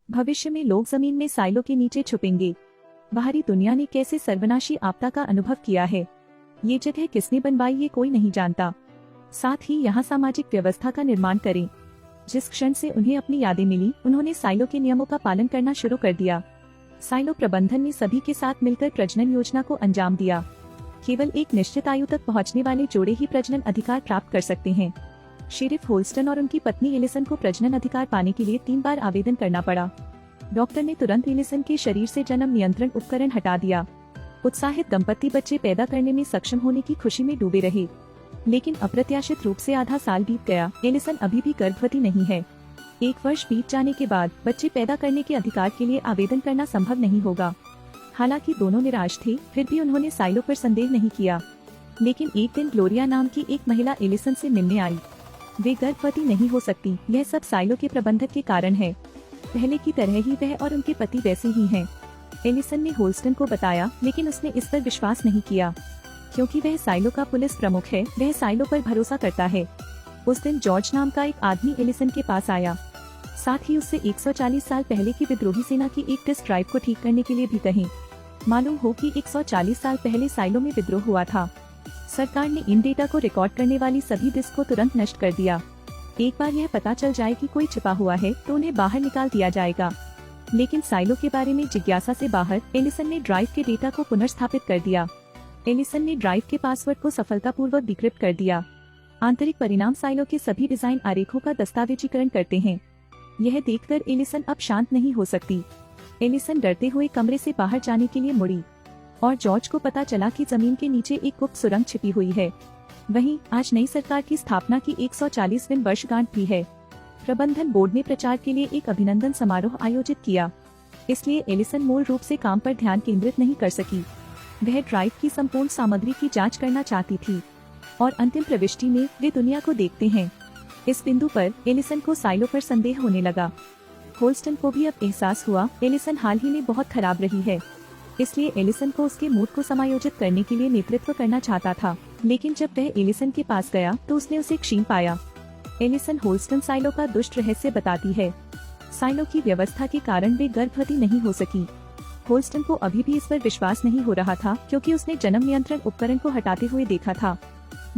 भविष्य में लोग जमीन में साइलो के नीचे छुपेंगे। बाहरी दुनिया ने कैसे सर्वनाशी आपदा का अनुभव किया है, ये जगह किसने बनवाई ये कोई नहीं जानता। साथ ही यहाँ सामाजिक व्यवस्था का निर्माण करें। जिस क्षण से उन्हें अपनी यादें मिली, उन्होंने साइलो के नियमों का पालन करना शुरू कर दिया। साइलो प्रबंधन ने सभी के साथ मिलकर प्रजनन योजना को अंजाम दिया। केवल एक निश्चित आयु तक पहुंचने वाले जोड़े ही प्रजनन अधिकार प्राप्त कर सकते हैं। शेरिफ होल्स्टन और उनकी पत्नी एलिसन को प्रजनन अधिकार पाने के लिए 3 बार आवेदन करना पड़ा। डॉक्टर ने तुरंत एलिसन के शरीर से जन्म नियंत्रण उपकरण हटा दिया। उत्साहित दंपति बच्चे पैदा करने में सक्षम होने की खुशी में डूबे रहे, लेकिन अप्रत्याशित रूप से आधा साल बीत गया। एलिसन अभी भी गर्भवती नहीं है। 1 वर्ष बीत जाने के बाद बच्चे पैदा करने के अधिकार के लिए आवेदन करना संभव नहीं होगा। हालांकि दोनों निराश थे, फिर भी उन्होंने साइलो पर संदेह नहीं किया। लेकिन एक दिन ग्लोरिया नाम की एक महिला एलिसन से मिलने आई। वे गर्भवती नहीं हो सकती, यह सब साइलो के प्रबंधक के कारण है। पहले की तरह ही वह और उनके पति वैसे ही हैं। एलिसन ने होल्स्टन को बताया, लेकिन उसने इस पर विश्वास नहीं किया, क्योंकि वह साइलो का पुलिस प्रमुख है। वह साइलो पर भरोसा करता है। उस दिन जॉर्ज नाम का एक आदमी एलिसन के पास आया। साथ ही उससे 140 साल पहले की विद्रोही सेना की एक डिस्क ड्राइव को ठीक करने के लिए भी कही। मालूम हो कि 140 साल पहले साइलो में विद्रोह हुआ था। सरकार ने इन डेटा को रिकॉर्ड करने वाली सभी डिस्क को तुरंत नष्ट कर दिया। एक बार यह पता चल जाए कि कोई छिपा हुआ है तो उन्हें बाहर निकाल दिया जाएगा। लेकिन साइलो के बारे में जिज्ञासा से बाहर एलिसन ने ड्राइव के डेटा को पुनर्स्थापित कर दिया। एलिसन ने ड्राइव के पासवर्ड को सफलतापूर्वक डिक्रिप्ट कर दिया। आंतरिक परिणाम साइलो के सभी डिजाइन आरेखों का दस्तावेजीकरण करते हैं। यह देखकर एलिसन अब शांत नहीं हो सकती। एलिसन डरते हुए कमरे से बाहर जाने के लिए मुड़ी और जॉर्ज को पता चला कि जमीन के नीचे एक गुप्त सुरंग छिपी हुई है। वहीं आज नई सरकार की स्थापना की 140वीं वर्षगांठ भी है। प्रबंधन बोर्ड ने प्रचार के लिए एक अभिनंदन समारोह आयोजित किया, इसलिए एलिसन मूल रूप से काम पर ध्यान केंद्रित नहीं कर सकी। वह ड्राइव की संपूर्ण सामग्री की जांच करना चाहती थी और अंतिम प्रविष्टि में वे दुनिया को देखते हैं। इस बिंदु पर एलिसन को साइलो पर संदेह होने लगा। होल्स्टन को भी अब एहसास हुआ एलिसन हाल ही में बहुत खराब रही है, इसलिए एलिसन को उसके मूड को समायोजित करने के लिए नेतृत्व करना चाहता था। लेकिन जब वह एलिसन के पास गया तो उसने उसे क्षीण पाया। एलिसन होल्स्टन साइलो का दुष्ट रहस्य बताती है। साइलो की व्यवस्था के कारण वे गर्भवती नहीं हो सकी। होल्स्टन को अभी भी इस पर विश्वास नहीं हो रहा था, क्योंकि उसने जन्म नियंत्रण उपकरण को हटाते हुए देखा था।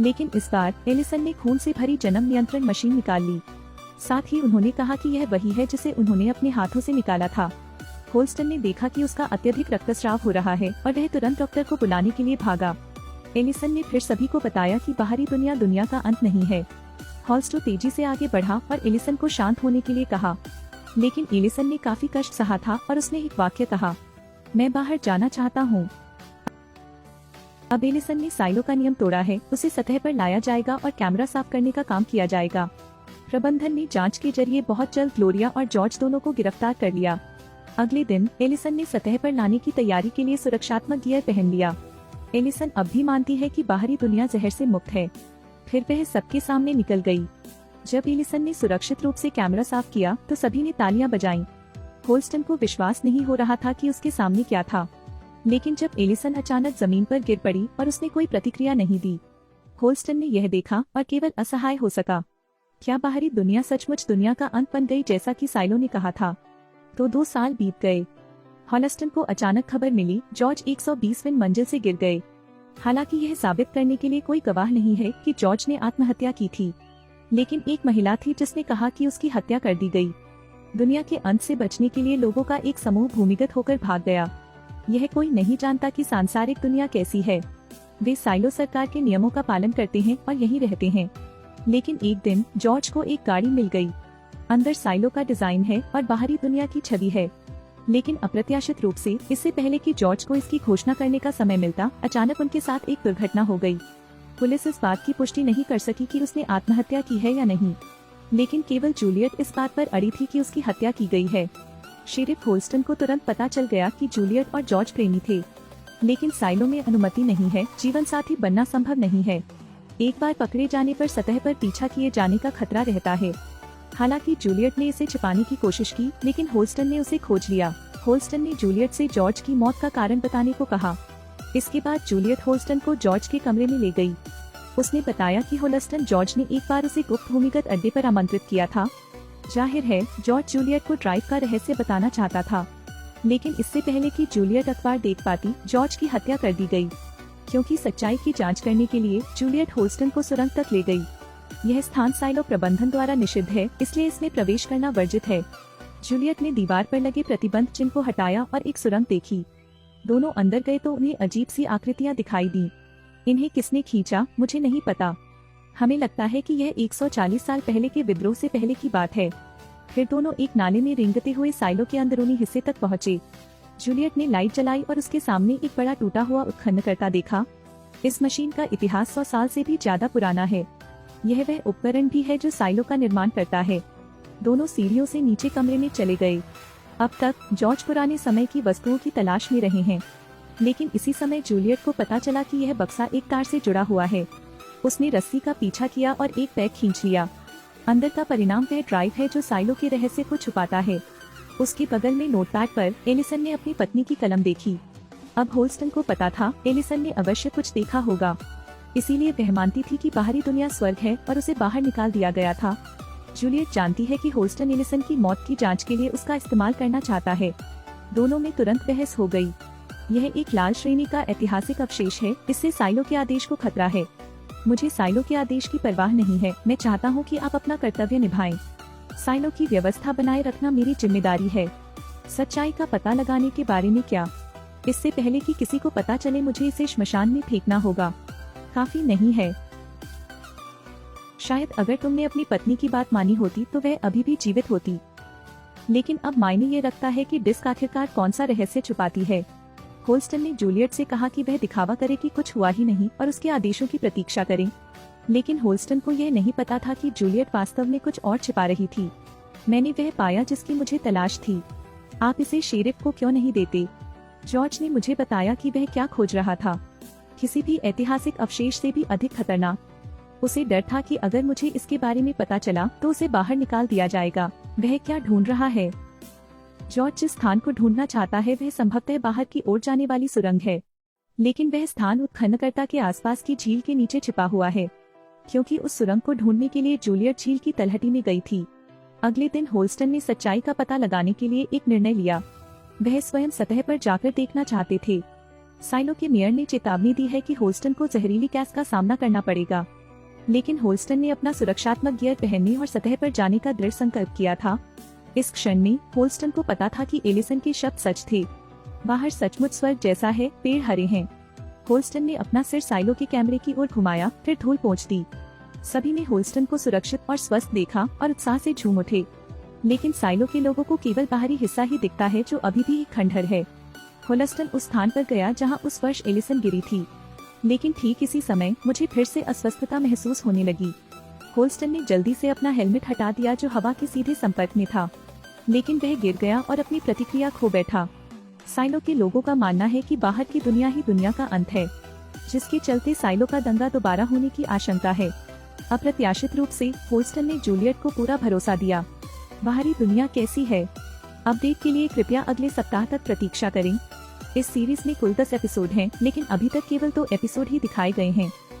लेकिन इस बार एलिसन ने खून से भरी जन्म नियंत्रण मशीन निकाल ली। साथ ही उन्होंने कहा कि यह वही है जिसे उन्होंने अपने हाथों से निकाला था। होल्स्टन ने देखा कि उसका अत्यधिक रक्तस्राव हो रहा है और वह तुरंत डॉक्टर को बुलाने के लिए भागा। एलिसन ने फिर सभी को बताया कि बाहरी दुनिया दुनिया का अंत नहीं है। होल्स्टन तेजी से आगे बढ़ा और एलिसन को शांत होने के लिए कहा, लेकिन एलिसन ने काफी कष्ट सहा था और उसने एक वाक्य कहा, मैं बाहर जाना चाहता हूँ। अब एलिसन ने साइलो का नियम तोड़ा है। उसे सतह पर लाया जाएगा और कैमरा साफ करने का काम किया जाएगा। प्रबंधन ने जांच के जरिए बहुत जल्द ग्लोरिया और जॉर्ज दोनों को गिरफ्तार कर लिया। अगले दिन एलिसन ने सतह पर लाने की तैयारी के लिए सुरक्षात्मक गियर पहन लिया। एलिसन अब भी मानती है कि बाहरी दुनिया जहर से मुक्त है। फिर वह सबके सामने निकल गई। जब एलिसन ने सुरक्षित रूप से कैमरा साफ किया तो सभी ने तालियां बजाईं। होल्स्टन को विश्वास नहीं हो रहा था कि उसके सामने क्या था। लेकिन जब एलिसन अचानक जमीन पर गिर पड़ी और उसने कोई प्रतिक्रिया नहीं दी, होल्स्टन ने यह देखा और केवल असहाय हो सका। क्या बाहरी दुनिया सचमुच दुनिया का अंत बन गई, जैसा कि साइलो ने कहा था? तो 2 साल बीत गए। होल्स्टन को अचानक खबर मिली, जॉर्ज 120वीं मंजिल से गिर गए। हालांकि यह साबित करने के लिए कोई गवाह नहीं है कि जॉर्ज ने आत्महत्या की थी, लेकिन एक महिला थी जिसने कहा कि उसकी हत्या कर दी गई। दुनिया के अंत से बचने के लिए लोगों का एक समूह भूमिगत होकर भाग गया। यह कोई नहीं जानता कि सांसारिक दुनिया कैसी है। वे साइलो सरकार के नियमों का पालन करते हैं और यहीं रहते हैं। लेकिन एक दिन जॉर्ज को एक गाड़ी मिल गई। अंदर साइलो का डिजाइन है और बाहरी दुनिया की छवि है। लेकिन अप्रत्याशित रूप से, इससे पहले कि जॉर्ज को इसकी घोषणा करने का समय मिलता, अचानक उनके साथ एक दुर्घटना हो गई। पुलिस इस बात की पुष्टि नहीं कर सकी कि उसने आत्महत्या की है या नहीं, लेकिन केवल जूलियट इस बात पर अड़ी थी कि उसकी हत्या की गई है। शेरिफ होल्स्टन को तुरंत पता चल गया कि जूलियट और जॉर्ज प्रेमी थे। लेकिन साइलो में अनुमति नहीं है, जीवन साथी बनना संभव नहीं है। एक बार पकड़े जाने पर सतह पर पीछा किए जाने का खतरा रहता है। हालांकि जूलियट ने इसे छिपाने की कोशिश की, लेकिन होल्स्टन ने उसे खोज लिया। होल्स्टन ने जूलियट से जॉर्ज की मौत का कारण बताने को कहा। इसके बाद जूलियट होल्स्टन को जॉर्ज के कमरे में ले गई। उसने बताया कि होल्स्टन जॉर्ज ने एक बार उसे गुप्त भूमिगत अड्डे पर आमंत्रित किया था। जाहिर है जॉर्ज जूलियट को ड्राइव का रहस्य बताना चाहता था, लेकिन इससे पहले कि जूलियट अखबार देख पाती, जॉर्ज की हत्या कर दी गई। क्योंकि सच्चाई की जांच करने के लिए जूलियट होल्स्टन को सुरंग तक ले गई। यह स्थान साइलो प्रबंधन द्वारा निषिद्ध है, इसलिए इसमें प्रवेश करना वर्जित है। जूलियट ने दीवार पर लगे प्रतिबंध चिन्ह को हटाया और एक सुरंग देखी। दोनों अंदर गए तो उन्हें अजीब सी आकृतियां दिखाई दी। इन्हें किसने खींचा मुझे नहीं पता। हमें लगता है कि यह 140 साल पहले के विद्रोह से पहले की बात है। फिर दोनों एक नाले में रेंगते हुए साइलो के अंदरूनी हिस्से तक पहुँचे। जूलियट ने लाइट जलाई और उसके सामने एक बड़ा टूटा हुआ उत्खननकर्ता देखा। इस मशीन का इतिहास 100 साल से भी ज्यादा पुराना है। यह वह उपकरण भी है जो साइलो का निर्माण करता है। दोनों सीढ़ियों से नीचे कमरे में चले गए। अब तक जॉर्ज पुराने समय की वस्तुओं की तलाश में रहे हैं, लेकिन इसी समय जूलियट को पता चला कि यह बक्सा एक तार से जुड़ा हुआ है। उसने रस्सी का पीछा किया और एक पैक खींच लिया। अंदर का परिणाम वह ड्राइव है जो साइलो के रहस्य को छुपाता है। उसके बगल में नोटपैड पर एलिसन ने अपनी पत्नी की कलम देखी। अब होल्स्टन को पता था एलिसन ने अवश्य कुछ देखा होगा, इसीलिए वह मानती थी कि बाहरी दुनिया स्वर्ग है और उसे बाहर निकाल दिया गया था। जूलियट जानती है कि होल्स्टन एलिसन की मौत की जांच के लिए उसका इस्तेमाल करना चाहता है। दोनों में तुरंत बहस हो गई। यह एक लाल श्रेणी का ऐतिहासिक अवशेष है, इससे साइलो के आदेश को खतरा है। मुझे साइलो के आदेश की परवाह नहीं है, मैं चाहता हूँ कि आप अपना कर्तव्य निभाएं। साइलो की व्यवस्था बनाए रखना मेरी जिम्मेदारी है। सच्चाई का पता लगाने के बारे में क्या? इससे पहले कि किसी को पता चले मुझे इसे श्मशान में फेंकना होगा। काफी नहीं है? शायद अगर तुमने अपनी पत्नी की बात मानी होती तो वह अभी भी जीवित होती। लेकिन अब मायने ये रखता है कि डिस्क आखिरकार कौन सा रहस्य छुपाती है। होल्स्टन ने जूलियट से कहा कि वह दिखावा करे कि कुछ हुआ ही नहीं और उसके आदेशों की प्रतीक्षा करें। लेकिन होल्स्टन को यह नहीं पता था कि जूलियट वास्तव में कुछ और छिपा रही थी। मैंने वह पाया जिसकी मुझे तलाश थी। आप इसे शेरिफ को क्यों नहीं देते? जॉर्ज ने मुझे बताया कि वह क्या खोज रहा था, किसी भी ऐतिहासिक अवशेष से भी अधिक खतरनाक। उसे डर था कि अगर मुझे इसके बारे में पता चला तो उसे बाहर निकाल दिया जाएगा। वह क्या ढूंढ रहा है? जॉर्ज जिस स्थान को ढूंढना चाहता है वह संभवतः बाहर की ओर जाने वाली सुरंग है, लेकिन वह स्थान उत्खननकर्ता के आसपास की झील के नीचे छिपा हुआ है, क्योंकि उस सुरंग को ढूंढने के लिए जूलियट झील की तलहटी में गई थी। अगले दिन होल्स्टन ने सच्चाई का पता लगाने के लिए एक निर्णय लिया। वह स्वयं सतह पर जाकर देखना चाहते थे। साइलो के मेयर ने चेतावनी दी है कि होल्स्टन को जहरीली गैस का सामना करना पड़ेगा, लेकिन होल्स्टन ने अपना सुरक्षात्मक गियर पहनने और सतह पर जाने का दृढ़ संकल्प किया था। इस क्षण में होल्स्टन को पता था कि एलिसन के शब्द सच थे। बाहर सचमुच स्वर्ग जैसा है, पेड़ हरे हैं। होल्स्टन ने अपना सिर साइलो के कैमरे की ओर घुमाया, फिर धूल पोंछ दी। सभी ने होल्स्टन को सुरक्षित और स्वस्थ देखा और उत्साह से झूम उठे। लेकिन साइलो के लोगों को केवल बाहरी हिस्सा ही दिखता है जो अभी भी एक खंडहर है। होल्स्टन उस स्थान पर गया जहां उस वर्ष एलिसन गिरी थी, लेकिन ठीक इसी समय मुझे फिर से अस्वस्थता महसूस होने लगी। होल्स्टन ने जल्दी से अपना हेलमेट हटा दिया जो हवा के सीधे संपर्क में था, लेकिन वह गिर गया और अपनी प्रतिक्रिया खो बैठा। साइलो के लोगों का मानना है कि बाहर की दुनिया ही दुनिया का अंत है, जिसके चलते साइलो का दंगा दोबारा होने की आशंका है। अप्रत्याशित रूप से होल्स्टन ने जूलियट को पूरा भरोसा दिया। बाहरी दुनिया कैसी है? अपडेट के लिए कृपया अगले सप्ताह तक प्रतीक्षा करें। इस सीरीज में कुल 10 एपिसोड हैं, लेकिन अभी तक केवल 2 एपिसोड ही दिखाए गए हैं।